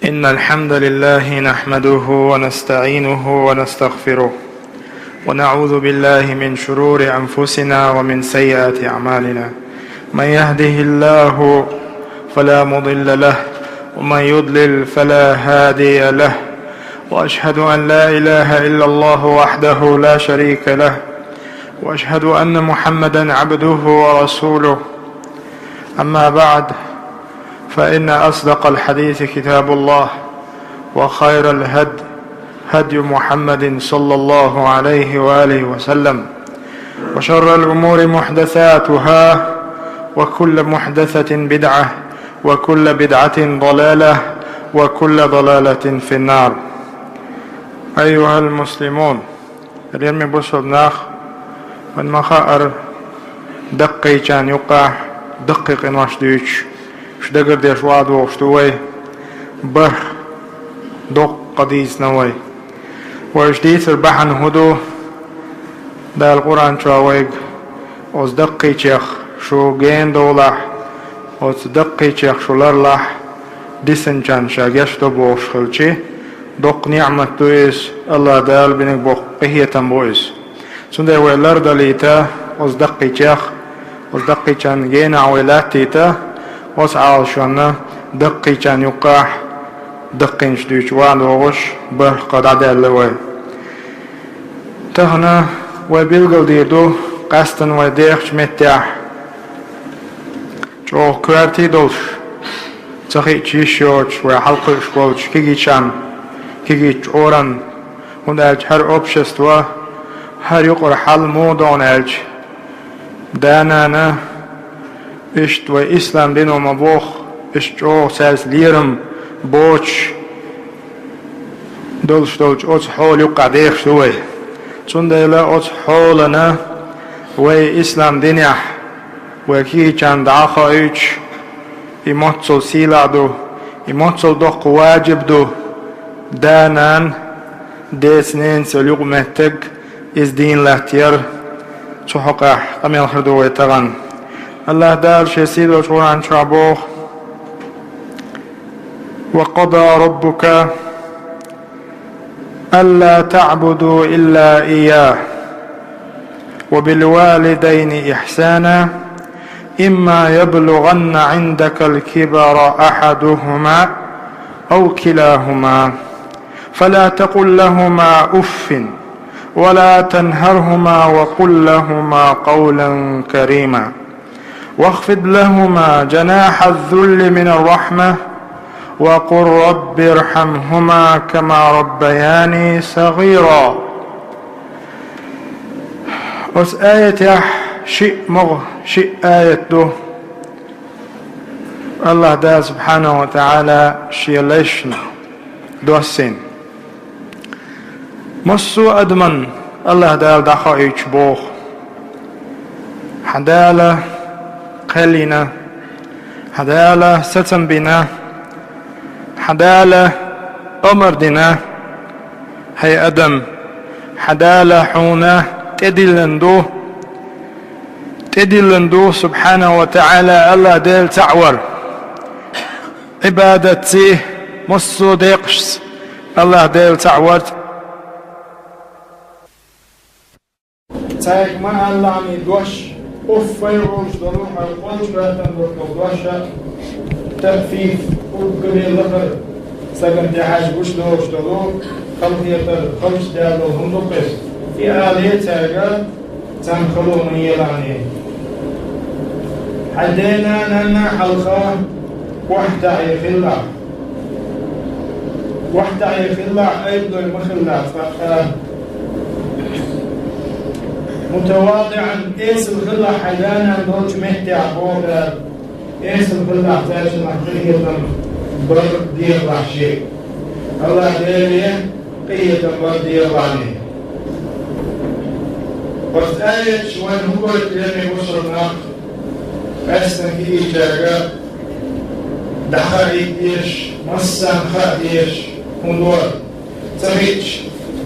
إن الحمد لله نحمده ونستعينه ونستغفره ونعوذ بالله من شرور أنفسنا ومن سيئات أعمالنا. من يهده الله فلا مضل له ومن يضلل فلا هادي له، وأشهد أن لا إله إلا الله وحده لا شريك له، وأشهد أن محمدا عبده ورسوله. أما بعد، فإن أصدق الحديث كتاب الله، وخير الهدي هدي محمد صلى الله عليه وآله وسلم، وشر الأمور محدثاتها، وكل محدثة بدعة، وكل بدعة ضلالة، وكل ضلالة في النار. أيها المسلمون، اليوم بصدناخ من مخاءر دقي كان يقع دقيق ناشديش شدقر ديش وعد وشتوي بر دق قديس نوي وجديث البحن هدو دا القرآن شاويق وصدقي شيخ شو جين دولح وصدقي شيخ شو لرلح ديسن كان شاقشتو بوش خلشي دق نعمة تويس الله دال بينك بقية تنبويس سنده ويلر داليتا وصدقي شيخ وصدقي كان جين عويلاتيتا وصعال شوانا دقي كان يقع دقين شدوش وعد وغش بر قد عدال لوي تهنا وبيلغل ديدو قاستن وديخش متاح جو كوارتي دوش تخي تشيشوش وحلق شكوش كيجي شان كيجي چورن هندالج هر общество هر يقر حل مودون الج دانانا اشت و اسلام دينو مبوخ اشت او سالس ليرم بوش دولش اوش حول يقع ديخ شوي چونده لا اوش حولنا و اسلام دينيح و كي كان دعاخا ايش يموتصل سيلا دو يموتصل دق واجب دو دانان ديسنين سلوق مهتق از دين لاhtير شو حقا قميل خردو ويتغن الله دار شيسيد وشوران شعبوخ وقضى ربك ألا تعبدوا إلا إياه وبالوالدين إحسانا إما يبلغن عندك الكبر أحدهما أو كلاهما فلا تقل لهما أف ولا تنهرهما وقل لهما قولا كريما واخفض لهما جناح الذل من الرحمة وقل رب ارحمهما كما ربياني صغيرا. اس آية شيء مغ شيء آية دو الله دا سبحانه وتعالى شيء ليشنا دو السين مصو أدمن الله دا دخا يجبوخ حدالة قلنا حدالة ستن بنا حدالة أمر دنا هي أدم حدالة حونا تدلندو سبحانه وتعالى الله ديل تعور عبادتي مصو ديقش الله ديل تعور تايك من الله عمي دوش وفيروش ضروح القلش باتن دوشة تخفيف وقبل لفر سقم تحاج بوش دوش دلو خمس دالو هم دقس في آلية تايقا تنخلو من يلاني حدينا نانا حلقة وحدة يخلع وحدة يخلع أيضا المخلع متواضعا ايس الخلع حدانا دوش مهتي عبودا ايس الخلع تاشنا قية برد دير شيء الله ديريه قية برد دير رعني وقت آية شوان هو الكلام وصلنا أسنا كي جاقا دخائي إيش مصان خائيش هندور تغيش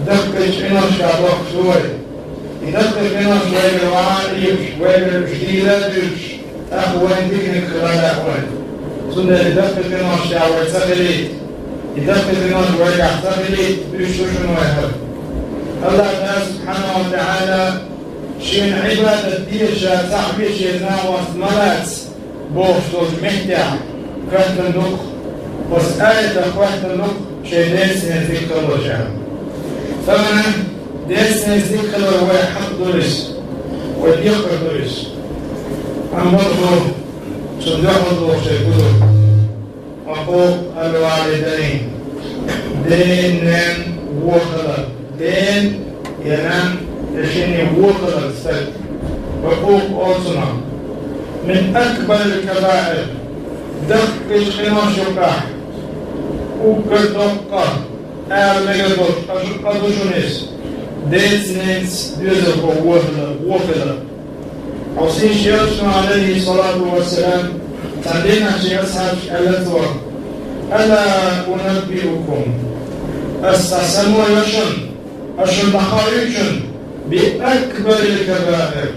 دقش إنا شعبك شوي يدقش إنا شوي بالوعائيش ويبل بجديدة جيش أخوان تكنك خلال أخوان سنة يدقش إنا شعبك سخليت يدخل الناس ويحتفل بشوشن ويهب الله سبحانه وتعالى شين عبادة ديشة صاحبي شينا واسمالات بوفتوز محتع كهت النق وسآية كهت النق شي ديسنا ذكر وجهه فمن ديسنا ذكر ويحق دورس ويقر دورس أمره صدق الله شيء وحقوق الوالدين دين وخلق دين ينام يشيني وخلق سد حقوق أوصنا من أكبر الكبائر دق الخيمة شقاح وكردقة أرلغدور أشقادوشونيس ديسنينس ديزرقو وخلق عصين شيخنا عليه الصلاة والسلام تعلينا شيء أصحاب الأثوار ألا أنبئكم أستحسنوا أشن بخارجن بأكبر الكبائر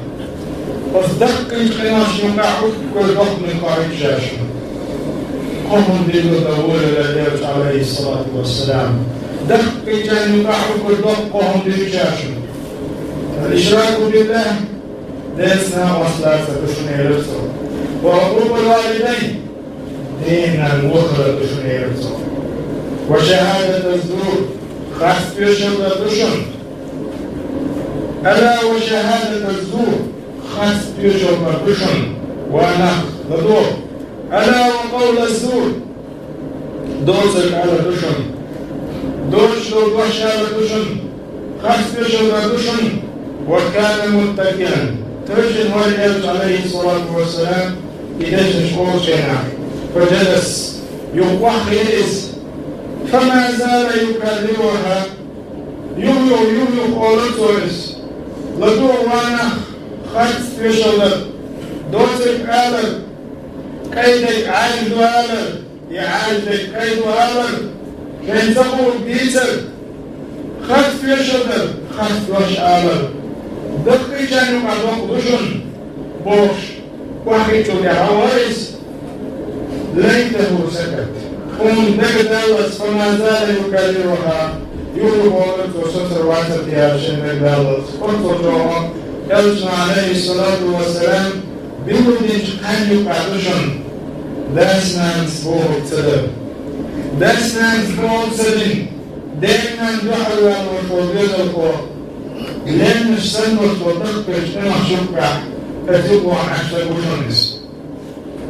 وصدق الخناش يقعد كل ضغط من خارج شاشن قوم بالدول لله عليه الصلاة والسلام دق جان يقعد كل ضغط قوم بالشاشن الإشراك بالله ديسنا وصلاة بشني رسول وعقوق الوالدين دين المخرج بشني رسول وشهادة الزور خاص بيشن بدشن ألا وشهادة الزور خاص بيشن بدشن وأنا بدور ألا وقول الزور دوزك على دشن دوش لو بشارة دشن خاص بيشن بدشن وكان متكئا ترجم والد عليه الصلاة والسلام إلى شكور شينا فجلس يوحيز فما زال يكلمها يوم قولتوس لدو وانا خط في شغل دوتك آلر كيدك عالد آلر يعالدك كيد آلر كين تقول بيتر خط في شغل خط وش آلر دقي جانو قدوم دشن بوش وحكي تولي عوارس ليته سكت قوم دقدالس فما زال يكلمها يوم قولت وستر واتر يا شن دقدالس قلت جوهم يلجنا عليه الصلاة والسلام بيقولين كان يقعدشن داسنا نسبوه تدب داسنا نسبوه تدب دائما دحل والمفوضية القوة لأن السنة وتقبل أنا شكرا فتبوا عن عشرة وشنس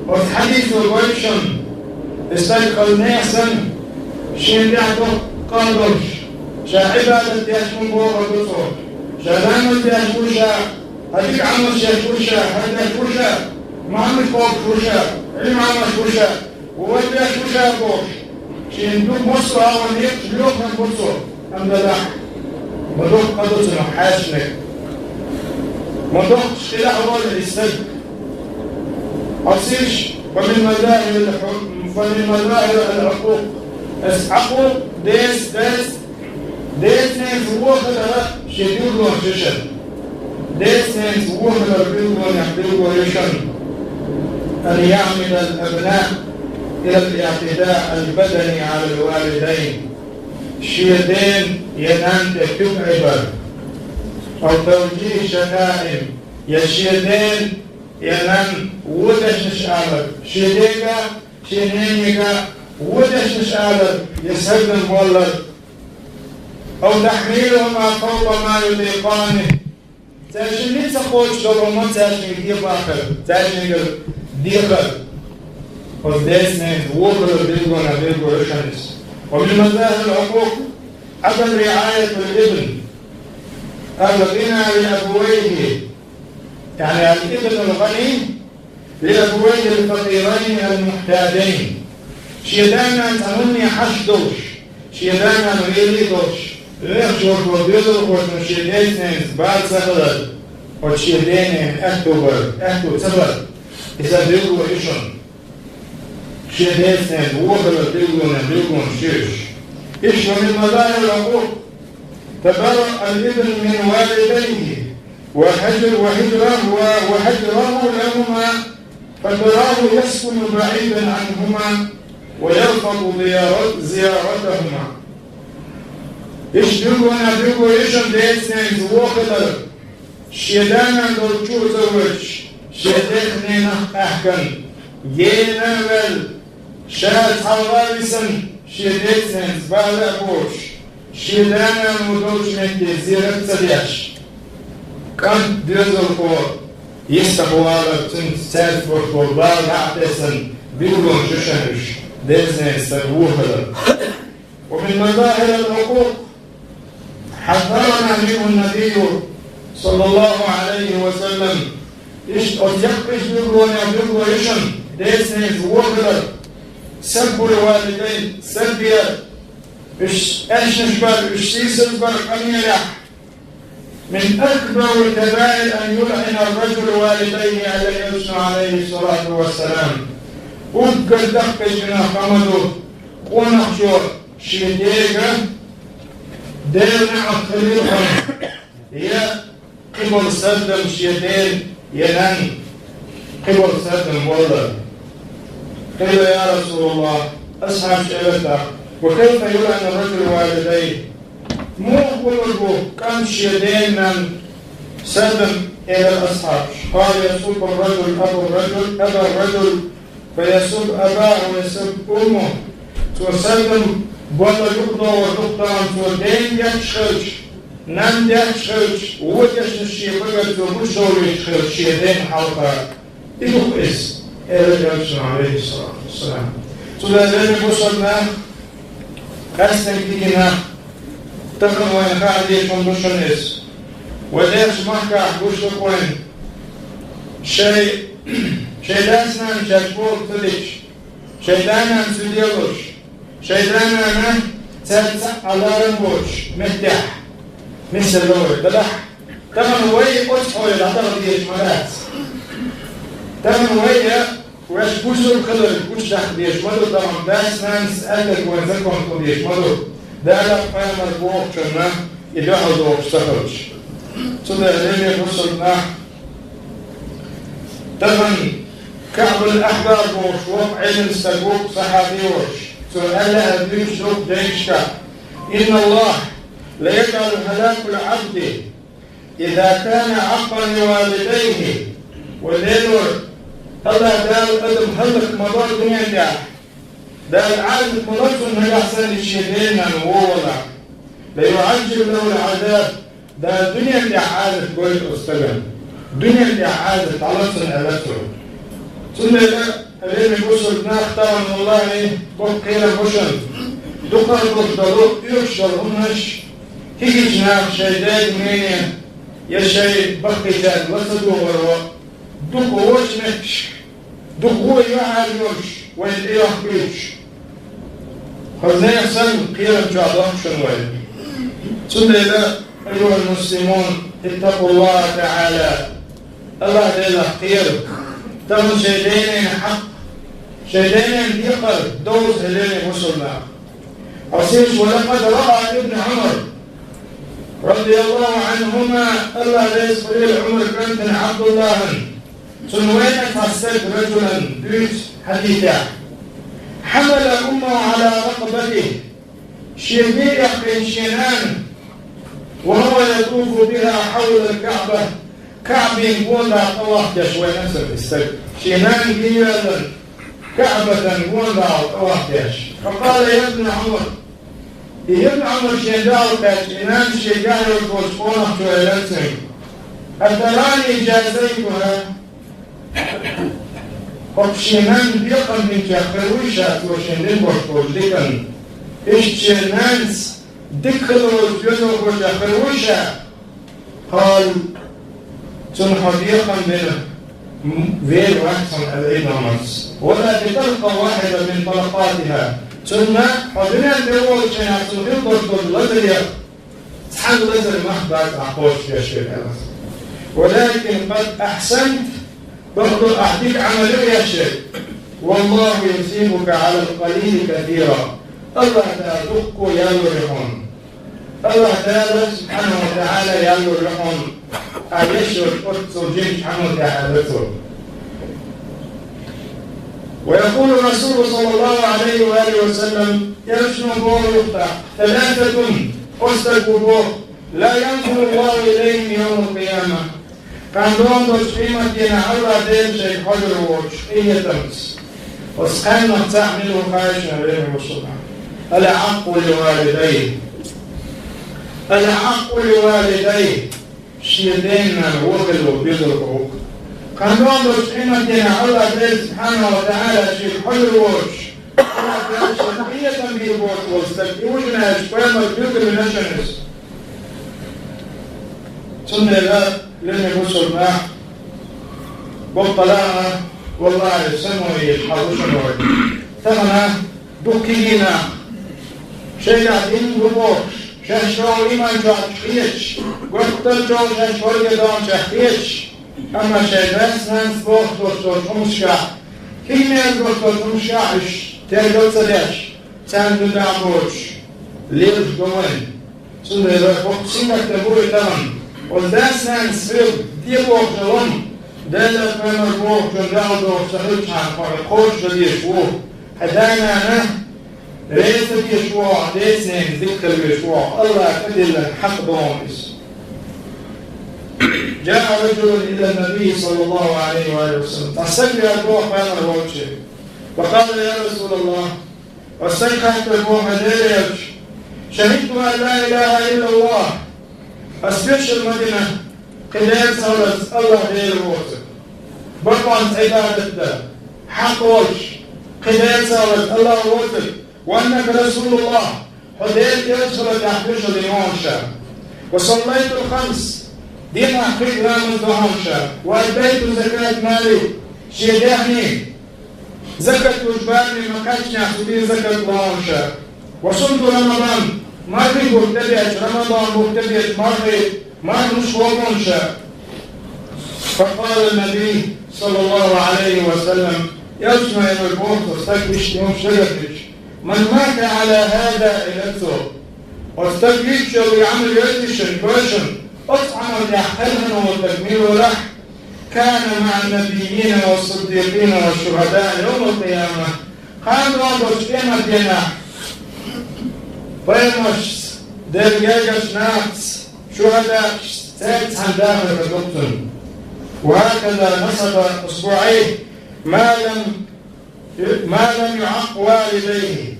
والحديث والويشن استيقظ ناسا شين يعطوا قادرش شاعبادة يشمون بورا بصور شاعبانة يشموشا هديك عمر يشموشا هديك يشموشا معمل فوق شوشا علم عمر شوشا ووالد يشموشا بوش شين دوك مصر أول يقش ليوك من بصور الحمد لله مدوك قدسنا حاشنك مدوك اشتلاح رول السجد أصيش ومن مظاهر العقوق اسعقوا ديس نيس ووخلا شديد وحششن ديس نيس ووخلا بيض يحبيض ويشن أن يعمل الأبناء إلى الاعتداء البدني على الوالدين شيدين ينام تكتب عبر أو توجيه شتائم يشيدين ينام ودش نشعر شيديكا شينينيكا ودش نشعر يسهل المولد أو تحميلهم فوق ما يطيقانه تاشني تخوش لرمى تاشني ديقاخر تاشني ديقر وديسني وقر بيلغو رشنس ومن مظاهر العقوق عدم رعاية الابن الغنى لأبويه يعني الابن الغني لأبويه الفقيرين المحتاجين شيدانا تهني حشدوش شيدانا نغيريدوش ليخشوك وبيضرق وشيدين بعد سهلت وشيدين أهتو سبت إذا بيضرق إيشن شيدين ووخل بيضرق شيش إيش من مظاهر العقوق تبرأ الابن من والديه وهجره لهما فتراه يسكن بعيدا عنهما ويرفض زيارتهما. يشدقنا بقويشن ديسنين زوخدر شيدانا دولشو زوج شيدخنينا أحكن جينا ول شاد حواليسن شيدخنين زبالة بوش شيدانا مدوش مكي زيرت سديش كان ديزل فور يستقوالا تنسات فوتبال عبدسن بيقولون ششنش ديزنين سبوخدر. ومن مظاهر العقوق حذرنا منه النبي صلى الله عليه وسلم يقش بيقولون يشن ديسنيز وغلر سب الوالدين سبيا اشنشبر اشتيسنبر قميرح. من أكبر الكبائر أن يلعن الرجل والديه عليه الصلاة والسلام. وقد دقشنا خمدو ونخشور شيديغا ديرنا أخريرهم هي قبل سدم شيدين ينان قبل سدم والله. قيل يا رسول الله أصحاب شعبته وكيف يلعن الرجل والديه؟ مو قلبه كم شيدين من سدم إلى الأصحاب. قال يسب الرجل أبا الرجل فيسب أباه ويسب أمه وسلم ولا يقضى وتقطع ودين يشخش نم يشخش وجش الشيء بقى ومشوا يشخش شيئين حلقة يدخس الرسول عليه الصلاة والسلام. سلالة بوصلنا قسم كينا تقن وين خالدي كندوشنس وديش مكة بوش وين شيء داسنا مشاكبور تلش شيطانا مسديلوش شيطانا تلسع على رموش مدح مثل لور دلح تمن وي أصحوي العطر ديش ملات تمن وي وش بوشو الخضر بوش دخ ديش مدو تمن داس نانس ألك وينزلكم ديش مدو دالك قيام البوق شنا يدعو دوق استخرج صدق ليلي بوصلنا تمن كعب الأحبار بوش وقعين السبوك صحابي وش سؤال أبيش روك ديشكا. إن الله ليجعل هلاك العبد إذا كان عقا لوالديه والليلور الله دال قدم هلك مدار دنيا داح دال عادة مدرسة من يحسن الشيئين وولا ليعجل له العذاب دال دنيا داح عادة قويت أستغل دنيا داح عادة علصن ألسه ثم الذين يقصد ناختار من الله بقيل بشن دقر بطلوك يرشل همش هيجي جناح شيداد مين يا شيء بقي جاد وسطه وروا دقوا وجنش دقوا يعال يرش والإله بيش خزني سن قيل جادهم شنوي ثم أيها المسلمون اتقوا الله تعالى الله تعالى خير تم شيدين حق شيدين يقر دوز هلين وصلنا أصيش. ولقد رأى ابن عمر رضي الله عنهما الله ليس قليل عمر بنت عبد الله سنوين فسد رجلا بيت حديثا حمل أمه على رقبته شيبية بن شنان وهو يطوف بها حول الكعبة كعب ولا طواف شوي نسب السجد شنان جيالا كعبة ولا طواف فقال يا ابن عمر شنداو كاشنان شجاع الكوشكونة شويلتين أتراني جازيتها وشنان بيقن من جاكروشات وشندين بوشكوشدكن شنان دكلوا جنو وجاكروشا قال تنحديقا من غير وحسن الإمامس ولا تلقى واحدة من طلقاتها ثم حضرنا الدول شنات الغلطة اللذرية تحل لذر محبات أحوش يا شيخ ولكن قد أحسنت برضو أعطيك عمله يا شيخ والله يصيبك على القليل كثيرا. الله تعالى دقوا يا يرحم الله تعالى سبحانه وتعالى يا يرحم أيشر قدس الجيش سبحانه وتعالى ويقول الرسول صلى الله عليه وآله وسلم يرشن الله يفتح 3 أستقبوا لا ينظر الله إليهم يوم القيامة كان دون تشريمة ينعلى دين شيء حجر ووش إيه تمس وسخان تعمله خارجنا عليه وسلم الحق لوالديه الحق لوالديه شيدين الوغل وبيضربه كان دون تشريمة ينعلى دين سبحانه وتعالى شيء حجر ووش هي تنبيه بوت واستقبوجنا اشبام البيض من الشمس سنة لا لن يبصر معه بطلاء والله سموي الحضوشن ثمنا بكينا شيء قاعدين ببوش شاشوا إيمان جاكيش وقتل جو شاشوا يدون جاكيش أما شيء بس ناس بوش دوستور تمشى كيمياء دوستور تمشاش تلقوا صداش تاندو داموش ليرش دوين سنة لا بوكسينك تبوي تمام والناس نسفر دي بوكسلهم دالة فما البوكس جنرالو سهلت عن فرقوش دي شوه هدانا أنا ليس دي شوه ليس ذكر بشوه الله كدل الحق بومس جاء رجل إلى النبي صلى الله عليه وآله وسلم تستقبل البوك فما البوكس وقال يا رسول الله واستيقظت البوك ديريك شهدت أن لا إله إلا الله أسبيش المدينة قدام سولت الله غير موت بطن عبادة حق وجه قدام سولت الله موت وأنك رسول الله حديث يرسل تحبيش لمونشا وصليت الخمس دين أحقيق رامز دهونشا وأديت زكاة مالي شيدحني زكاة وجباني مكاشنا سبيل زكاة لهونشا وصمت رمضان مرغي مبتدئ رمضان مبتدئ مرغي ما مش ومنشا فقال النبي صلى الله عليه وسلم يسمع البوخ واستقبش يوم شرفش من مات على هذا إلته واستقبش ويعمل يدش الباشن أطعم ليحتلهن وتكميل له كان مع النبيين والصديقين والشهداء يوم القيامة قام رابط كما دينا فيمش دلجاجش ناس شهداء سادس عن داخل الدكتور وهكذا نصب أسبوعيه ما لم يعق والديه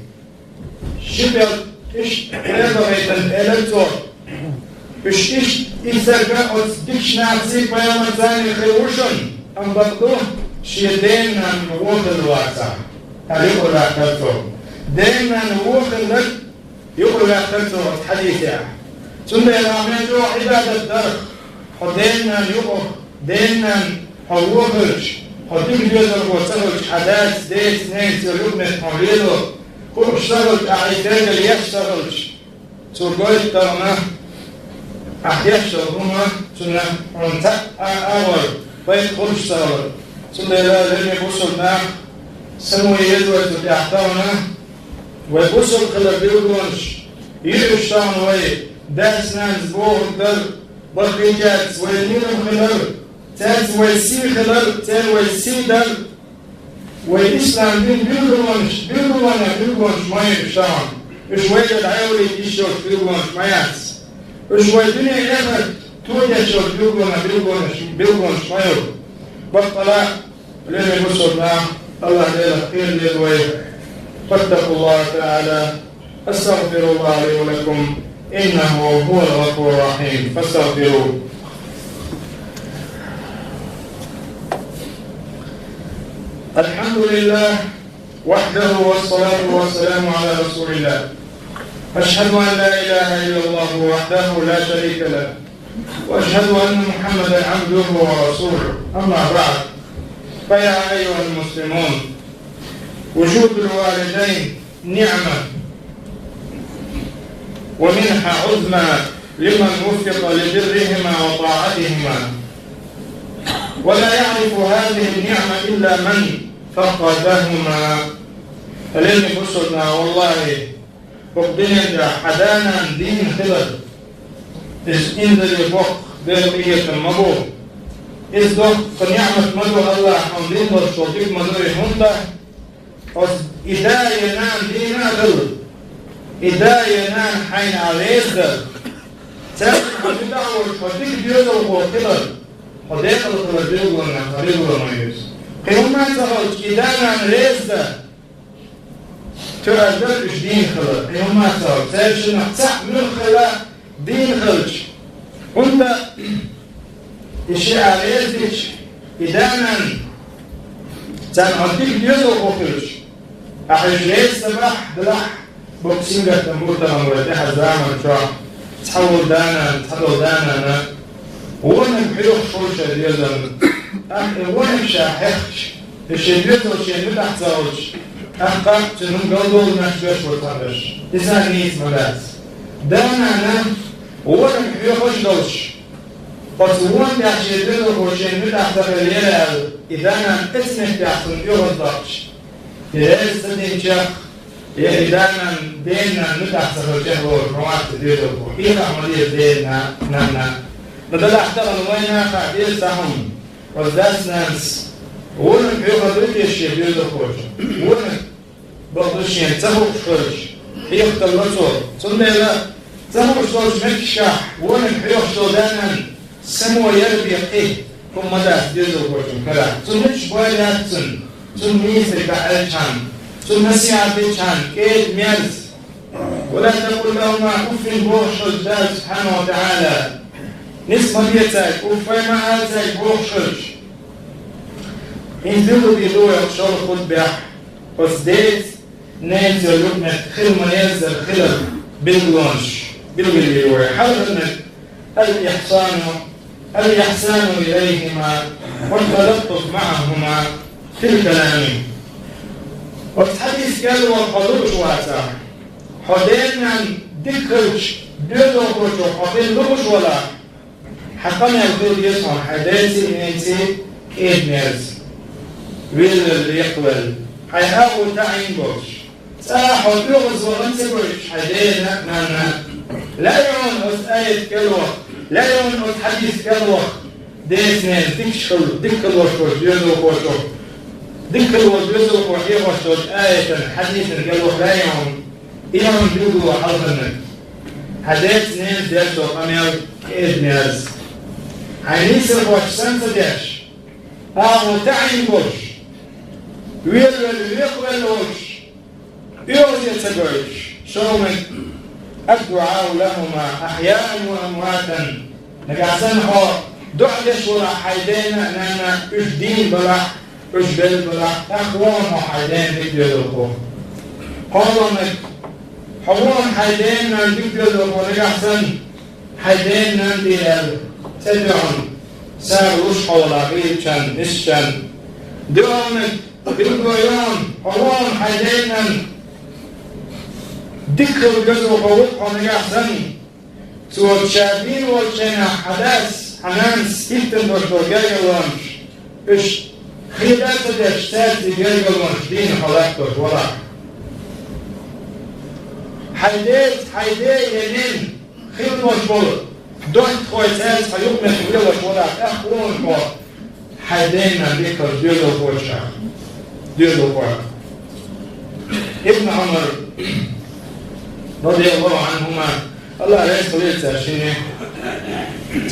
شبه إشتغلت الإلكتور إسترجعت ديكش نعطيك بيوم الثاني خيوشن أم بقدوه شيدين عن ووخ الواسع يقول لك تلتور دين عن ووخ لك يقول لك تلتور حديث يعني ثم يرامي جو عبادة الدرق حدينا يقف دينا حووخش حديك بيضر وصغل حداث ديس نيس يلوبنت حوليلو كل اشتغل أعيدان اللي يشتغلش تقول ترمى أحياشتغل هما سنة عنتق أول فيدخل اشتغل سنة لا لم يبصل نام سموه يدوى تتحتونا ويبصل خلال بيوضونش يشتغل ويه داس ناس بوه الدر بقيجات وينيرم خلال تاز ويسي خلال تاز ويسي در ويسلام دين بيلغوانش ما يشتغل وشوية العيولي يشتغل بيلغوانش ما يعس وشوية دنيا يأخذ توجه شغل بيلغوانش ما يو بطلاء لن يبصر نام الله ليلة خير للويه فاتقوا الله تعالى أستغفر الله لي ولكم إنه هو الغفور الرحيم فاستغفروه. الحمد لله وحده والصلاة والسلام على رسول الله. أشهد أن لا إله إلا الله وحده لا شريك له وأشهد أن محمدا عبده ورسوله. أما بعد فيا أيها المسلمون وجود الوالدين نعمة ومنحة عظمى لمن وفق لبرهما وطاعتهما ولا يعرف هذه النعمة إلا من فقدهما. فلن بصرنا والله فقدنا حدانا دين خلال إذ إنزل فوق بقية المبور إذ دخ فنعمة مدو الله حمدين والشوطيق مدو هنده os ideeën aan die nadeel, ideeën aan geen aanwezig. Zelfs als je daar wordt, wat ik duurde voor killen, wat ik al voor duurde en wat ik wil maar is. Geen mensen als ideeën aanwezig, terwijl dat is dien geluk. Geen mensen als zelfs je nog zegt geluk, dien geluk. Und is je aanwezig, ideeën zijn antiek duurde voor killen. أحيش ليس سباح بلح بوكسينجا تنبوتا مرتاحة زعما شو تحول دانا أنا وانا بحيوخ شوشة ديالنا وانا مشاحخش الشيبيت والشيبيت أحتاوش أحقق تنهم قلدوا نحشوش وطنش إذا نيس ملاس دانا أنا وانا بحيوخ دوش فسوان بيحشيبيت والشيبيت أحتاق الليلة إذا أنا اسمك بيحصن يغضبش يريد سنين شخ دائما ديننا نتحسن الشهر والروات تديره وحقيقة عملية ديننا نحن نضل أحتاق نوينا خعدير سهم وزداس ناس ونك بيوخد ريكي الشيء بيوضا خوش ونك بغضوشين تهوك خوش حيوخت اللطور ثم لا تهوك خوش مكشح ونك بيوخد دانا سمو يربي إيه كم مداس بيوضا خوش كلا ثم شبالات سن ثم يسرق الشان ثم نسيع بالشان كيد ميرز ولا تقول لهما أف بوخش الله سبحانه وتعالى نسمة بيتك أف ما أتك بوخش إن ذلوا بيدوه يخشور خد بيح وصديت نيت يلوكنا خل ما ينزل خلال بالغلونش بالغلوه حرمنا الإحسان إليهما والتلطف معهما في الكلام والحديث قال والحضور واسع حدينا دكرش دلوكش وحدين لوش ولا حقنا يقول يسمع حديثي نيتي كيد ميرز ويل يقبل حيحاول تعين بوش ساحو يغز وغنسبوش حدينا نانا لا يعون آية كلوة لا يعون حديث كلوة ديسنين دكل وشوش يدوكوشو دكل وجوزو وحيه وشوش آية حديث كلوة لا يعون إيمان جودو وحلقنا حديث نين ديشو قمير كيد ميرز حينيسر بوش سنسة ديش تعين بوش ويل يقبل وش يوز يتبعش شومن الدعاء لهما أحياء وأمواتا نقعسن هو دعدش ولا حيدينا نانا أجدين بلا أجبل بلا أخوان وحيدين بكيدوكو قولونك حوان حيدين نان بكيدوكو نقعسن حيدين نان ديال تدعون سار وش حولا غيبشان إششان دعونك بالقيام حوان حيدين نان ذكر الجزء وقوقه نجاحاً سوى الشابين والشينا حداث حنانس إلتن وشوجايا وانش إش خيدات الاشتات جايا وانش دين حلاقته ولا حيدي ينين خيد وشبول دوت خويتات حيوم يخويل وشولا أخوون هو حيدينا ذكر ديولو خوشا ديولو خوشا ابن عمر رضي الله عنهما الله لا يستطيع تأشينه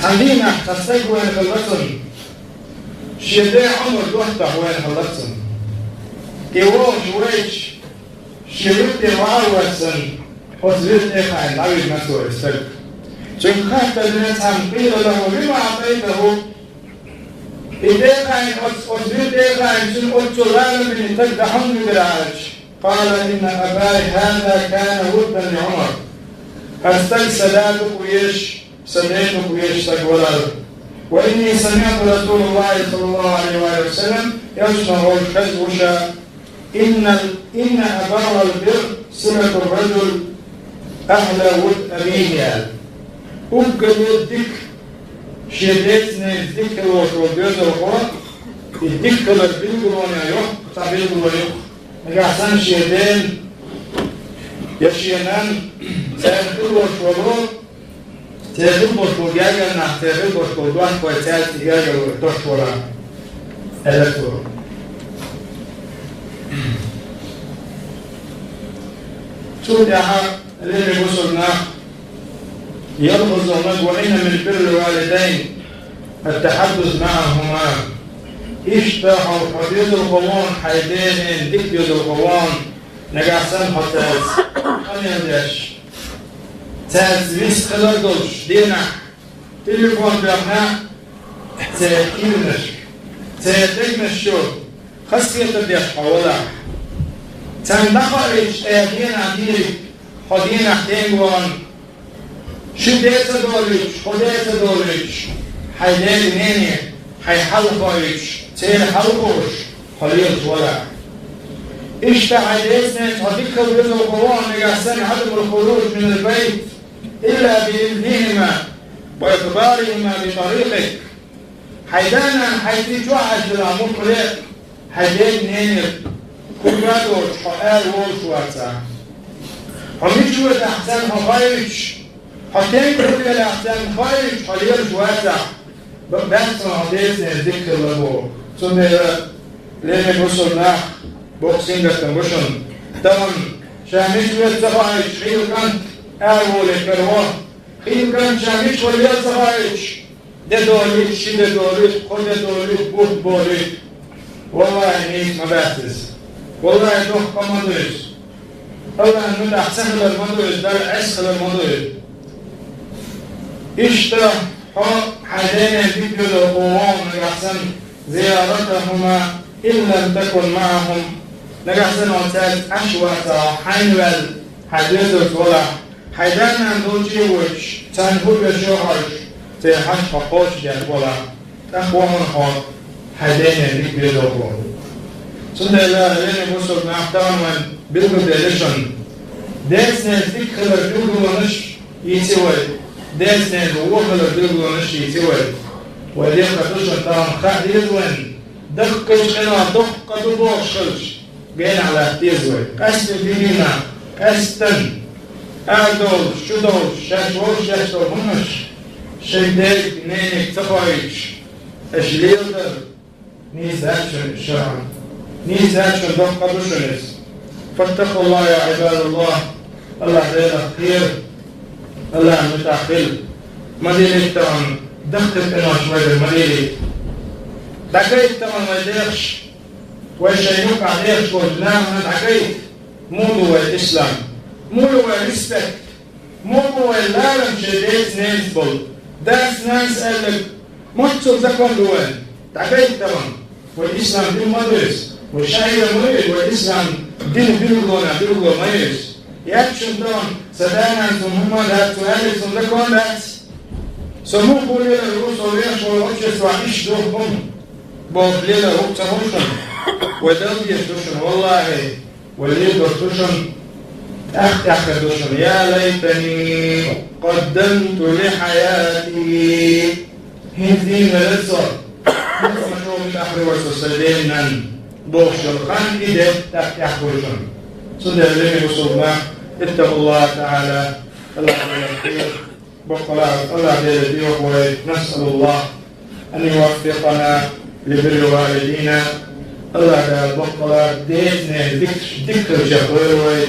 عندنا خصيك وين خلصن شيدي عمر دوحته وين خلصن كيوه جويش شريط وعوسن وزيد إخوان العبيد مسوء السلك شن خاطر الناس هم قيل له بما أعطيته إذا كان وزيد إخوان شن قلت لا من تقدحون بالعاج قال إن أباي هذا كان ودا لعمر أرسل سدادك ويش سدينك ويش تقولر وإني سمعت رسول الله صلى الله عليه وسلم يشمع الحزوشة إن أبر البر صلة الرجل أهل ود أبيه أبقى يدك شديتني الذكر وشوديت القرآن الذكر بالقرآن يروح تعبير ويروح نجحسن شيدين يشينان سيدل وشولون تيدل وشوجاجا نحتاجل وشودوان كويتات تيجاجا وتشورا ألتور تودع اللي وصلنا يلحظ وإن من بر الوالدين التحدث معهما اشتاحوا حديث القوان حيدين دكيد القوان نقاسم حتاز خميدش تاز بيس خلقوش دينا تليفون بيقنا تاكينش تاكينش شو خسية تبيش حولا تندخلش تاكين عديرك خدين احتينوان شديت دوليش خديت دوليش حيدين نيني حيحلقوش تير حلقوش خليل ولا اشتعل اسمه هذكر بين القوان لأحسن عدم الخروج من البيت إلا بإذنهما وإخبارهما بطريقك حيدانا حيث جوعت للعمود قليل حيدين نينر كبادوش حقال وشواتا حميشوة أحسن خايش حتين كل الأحسن خايش خليل شواتا بس عديس ذكر له ثم لين وصلنا بوكسينج كونفشن طبعا شامش والزخارج خير كان أول كروه خير كان شامش والزخارج ده دولي شيء ده دولي خد دولي بود بولي والله نيك مباحث والله دوخ كمدرس والله إنه أحسن للمدرس ده أسهل للمدرس إشتا حدينا ذكر القوام نحسن زيارتهما إن لم تكن معهم نحسن وتاد أشواتا حينوال حديث ولا حيدانا نوجي وش تنهول شهر تحش فقوش جات ولا تقوى من حال حدينا ذكر القوام سنة الله لين وصل نحتان من بلغ ديليشن ديسنا ذكر الجوغ ونش يتوي ديسنا الوغل الجوغ ونش يتوي وديك قدوشن تام خاديز وين دقش انا دقة دوشش بين على تيزوي قست بينا قستن أدول شدول شاشوش شاشو همش شيدك نينك تخايش أشليلدر نيزاتشن الشرع نيزاتشن دقة دوشنس فاتقوا الله يا عباد الله الله غير خير الله متأخر مدينة تام دقت انا شوية المدينة دقيت تام ما يديرش وشينوك عليك قلنا أنا دقيت مو هو الإسلام مو هو الريسبكت مو هو العالم شديد نيزبل داس ناس قالك مطلوب ذكر دوان دقيت تام والإسلام دين مدرس والشاعر مريض والإسلام دين بيرغونا ميز يكشن تام سدانا ثم لا تهالي ثم ذكر ناس سمو بولي الروس وريش والوحش وعيش دوهم بولي الروس هوشن ودلبي دوشن والله ولي دوشن أخ دوشن يا ليتني قدمت لحياتي هذه ملصر مشروع من أحد والسلسلين بوش الخان إذا تفتح دوشن صدق لي وصلنا اتقوا الله تعالى الله خير الله يرضيه ونسأل الله أن يوفقنا لبر والدينا الله بقلا ديزنا ذكر جبروي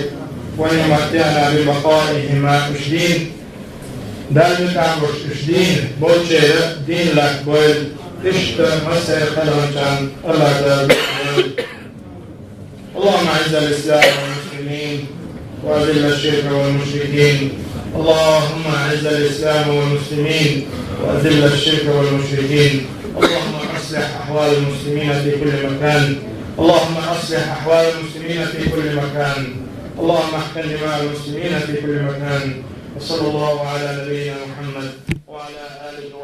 وأن يمتعنا ببقائهما أشدين دال تعبش أشدين بوجه دين لك بول اشتر مسير خلوان الله اللهم أعز الإسلام والمسلمين وأذل الشرك والمشركين اللهم أعز الإسلام والمسلمين وأذل الشرك والمشركين اللهم أصلح أحوال المسلمين في كل مكان اللهم أصلح أحوال المسلمين في كل مكان اللهم احقن دماء المسلمين في كل مكان وصلى الله على نبينا محمد وعلى آله